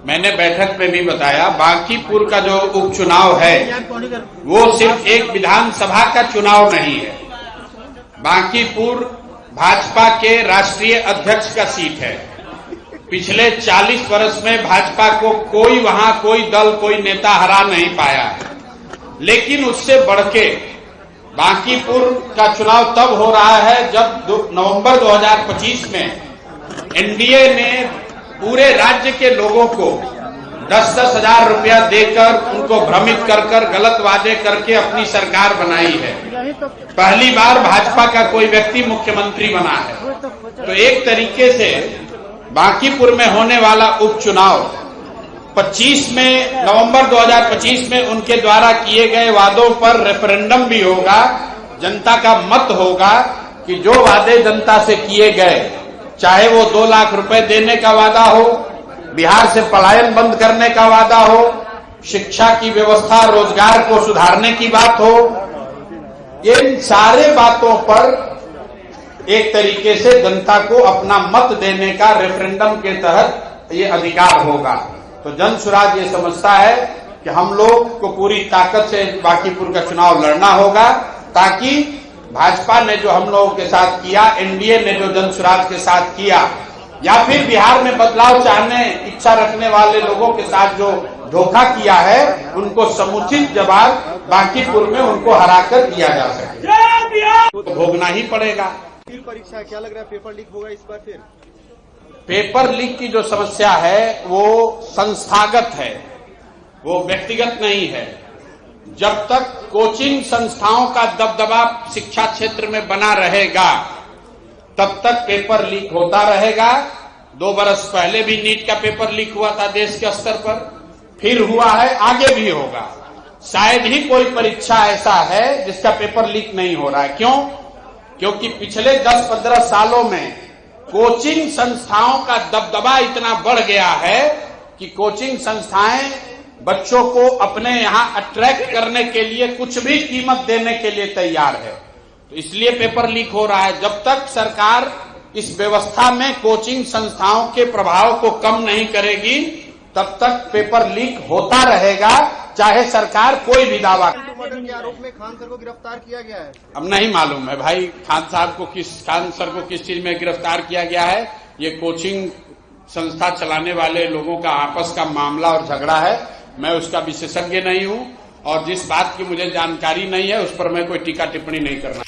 मैंने बैठक में भी बताया, बांकीपुर का जो उपचुनाव है वो सिर्फ एक विधानसभा का चुनाव नहीं है। बांकीपुर भाजपा के राष्ट्रीय अध्यक्ष का सीट है। पिछले 40 वर्ष में भाजपा को कोई वहां कोई दल कोई नेता हरा नहीं पाया है। लेकिन उससे बढ़ के बांकीपुर का चुनाव तब हो रहा है जब नवंबर 2025 में एनडीए ने पूरे राज्य के लोगों को 10-10 हजार रुपया देकर उनको भ्रमित कर गलत वादे करके अपनी सरकार बनाई है। पहली बार भाजपा का कोई व्यक्ति मुख्यमंत्री बना है। तो एक तरीके से बांकीपुर में होने वाला उपचुनाव 25 में नवंबर 2025 में उनके द्वारा किए गए वादों पर रेफरेंडम भी होगा। जनता का मत होगा कि जो वादे जनता से किए गए, चाहे वो 2 लाख रुपए देने का वादा हो, बिहार से पलायन बंद करने का वादा हो, शिक्षा की व्यवस्था रोजगार को सुधारने की बात हो, इन सारे बातों पर एक तरीके से जनता को अपना मत देने का रेफरेंडम के तहत ये अधिकार होगा। तो जन सुराज ये समझता है कि हम लोग को पूरी ताकत से बांकीपुर का चुनाव लड़ना होगा, ताकि भाजपा ने जो हम लोगों के साथ किया, एनडीए ने जो जन सुराज के साथ किया, या फिर बिहार में बदलाव चाहने इच्छा रखने वाले लोगों के साथ जो धोखा किया है, उनको समुचित जवाब बांकीपुर में उनको हराकर दिया जा सके। तो भोगना ही पड़ेगा। परीक्षा क्या लग रहा है, पेपर लीक होगा इस बार फिर? पेपर लीक की जो समस्या है वो संस्थागत है, वो व्यक्तिगत नहीं है। जब तक कोचिंग संस्थाओं का दबदबा शिक्षा क्षेत्र में बना रहेगा, तब तक पेपर लीक होता रहेगा। 2 बरस पहले भी नीट का पेपर लीक हुआ था देश के स्तर पर, फिर हुआ है, आगे भी होगा। शायद ही कोई परीक्षा ऐसा है जिसका पेपर लीक नहीं हो रहा है। क्यों? क्योंकि पिछले 10-15 सालों में कोचिंग संस्थाओं का दबदबा इतना बढ़ गया है कि कोचिंग संस्थाएं बच्चों को अपने यहां अट्रैक्ट करने के लिए कुछ भी कीमत देने के लिए तैयार है। तो इसलिए पेपर लीक हो रहा है। जब तक सरकार इस व्यवस्था में कोचिंग संस्थाओं के प्रभाव को कम नहीं करेगी, तब तक पेपर लीक होता रहेगा, चाहे सरकार कोई भी दावा। मर्डर के आरोप में खान सर को गिरफ्तार किया गया है। अब नहीं मालूम है भाई खान सर को किस चीज में गिरफ्तार किया गया है। ये कोचिंग संस्था चलाने वाले लोगों का आपस का मामला और झगड़ा है। मैं उसका विशेषज्ञ नहीं हूं और जिस बात की मुझे जानकारी नहीं है उस पर मैं कोई टीका टिप्पणी नहीं करना।